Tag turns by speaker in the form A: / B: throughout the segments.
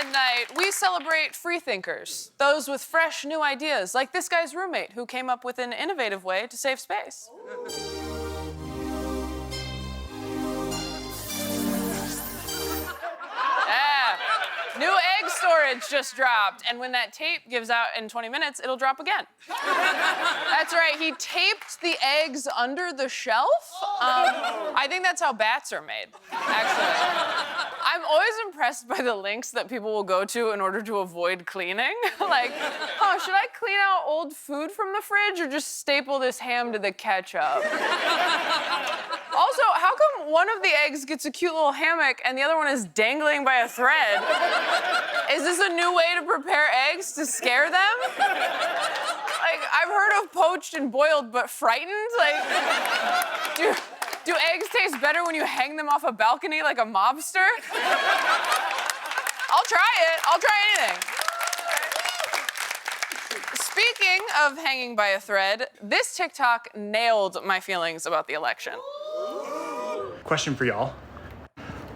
A: midnight, we celebrate freethinkers, those with fresh new ideas, like this guy's roommate who came up with an innovative way to save space. New egg storage just dropped, and when that tape gives out in 20 minutes, it'll drop again. That's right, he taped the eggs under the shelf. I think that's how bats are made, actually. I'm always impressed by the lengths that people will go to in order to avoid cleaning. Like, oh, should I clean out old food from the fridge or just staple this ham to the ketchup? Also, how come one of the eggs gets a cute little hammock and the other one is dangling by a thread? Is this a new way to prepare eggs to scare them? Like, I've heard of poached and boiled, but frightened? Like, do eggs taste better when you hang them off a balcony like a mobster? I'll try it. I'll try anything. Speaking of hanging by a thread, this TikTok nailed my feelings about the election.
B: Question for y'all.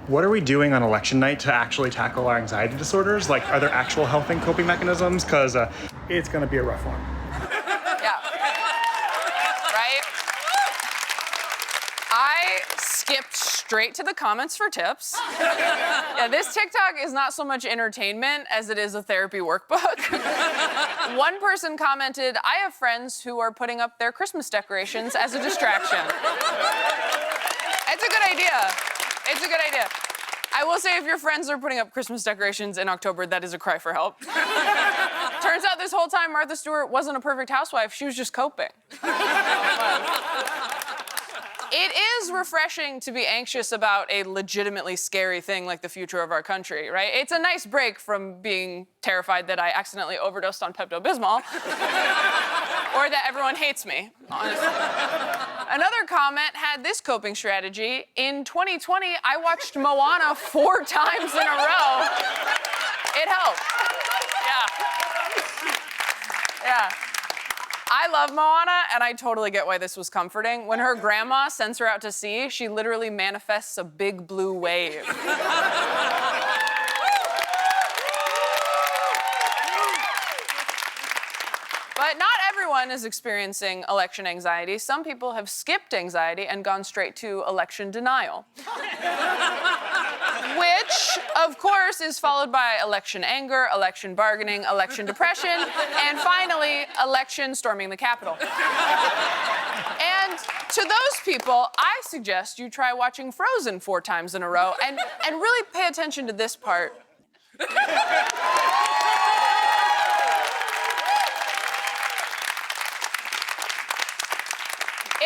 B: What are we doing on election night to actually tackle our anxiety disorders? Like, are there actual health and coping mechanisms? Because it's gonna be a rough one.
A: Yeah. Right? I skipped straight to the comments for tips. Yeah, this TikTok is not so much entertainment as it is a therapy workbook. One person commented, I have friends who are putting up their Christmas decorations as a distraction. It's a good idea. It's a good idea. I will say, if your friends are putting up Christmas decorations in October, that is a cry for help. Turns out this whole time Martha Stewart wasn't a perfect housewife, she was just coping. It is refreshing to be anxious about a legitimately scary thing like the future of our country, right? It's a nice break from being terrified that I accidentally overdosed on Pepto-Bismol or that everyone hates me, honestly. Another comment had this coping strategy. In 2020, I watched Moana 4 times in a row. It helped. Yeah. Yeah. I love Moana, and I totally get why this was comforting. When her grandma sends her out to sea, she literally manifests a big blue wave. But not everyone is experiencing election anxiety. Some people have skipped anxiety and gone straight to election denial. Which, of course, is followed by election anger, election bargaining, election depression, and finally, election storming the Capitol. And to those people, I suggest you try watching Frozen 4 times in a row and really pay attention to this part.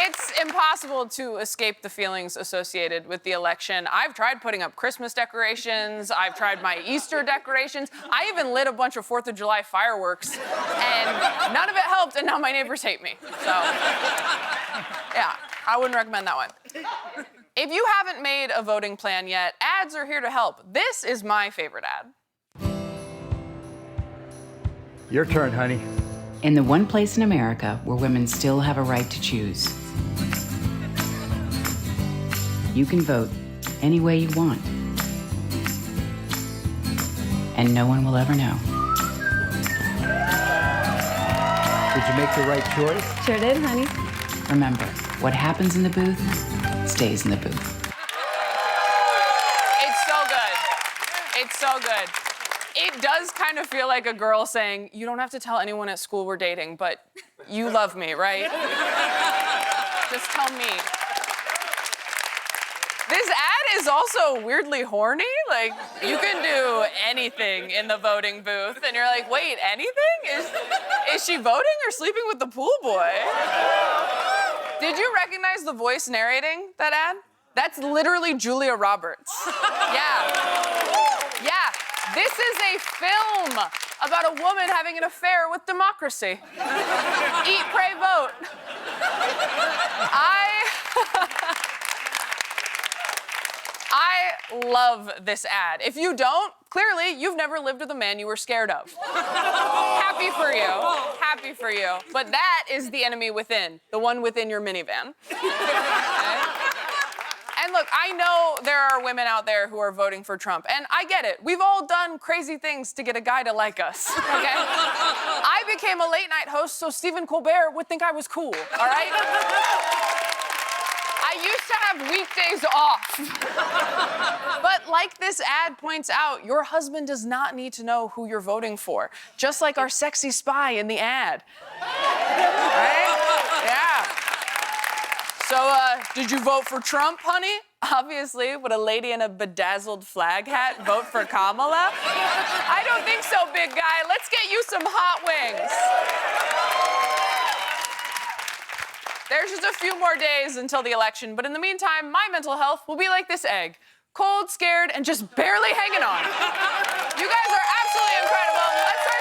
A: It's impossible to escape the feelings associated with the election. I've tried putting up Christmas decorations. I've tried my Easter decorations. I even lit a bunch of 4th of July fireworks, and none of it helped, and now my neighbors hate me. So, yeah, I wouldn't recommend that one. If you haven't made a voting plan yet, ads are here to help. This is my favorite ad.
C: Your turn, honey.
D: In the one place in America where women still have a right to choose. You can vote any way you want. And no one will ever know.
C: Did you make the right choice?
E: Sure did, honey.
D: Remember, what happens in the booth stays in the booth.
A: It's so good. It's so good. It does kind of feel like a girl saying, you don't have to tell anyone at school we're dating, but you love me, right? Just tell me. This ad is also weirdly horny. Like, you can do anything in the voting booth, and you're like, wait, anything? Is she voting or sleeping with the pool boy? Did you recognize the voice narrating that ad? That's literally Julia Roberts. Yeah. Yeah. This is a film about a woman having an affair with democracy. Eat, pray, vote. I love this ad. If you don't, clearly you've never lived with a man you were scared of. Happy for you. Happy for you. But that is the enemy within, the one within your minivan. Okay? And look, I know there are women out there who are voting for Trump, and I get it. We've all done crazy things to get a guy to like us, okay? I became a late night host so Stephen Colbert would think I was cool, all right? I used to have weekdays off. But like this ad points out, your husband does not need to know who you're voting for, just like our sexy spy in the ad. Right? Yeah. So, did you vote for Trump, honey? Obviously, would a lady in a bedazzled flag hat vote for Kamala? I don't think so, big guy. Let's get you some hot wings. There's just a few more days until the election, but in the meantime, my mental health will be like this egg. Cold, scared, and just barely hanging on. You guys are absolutely incredible. Let's start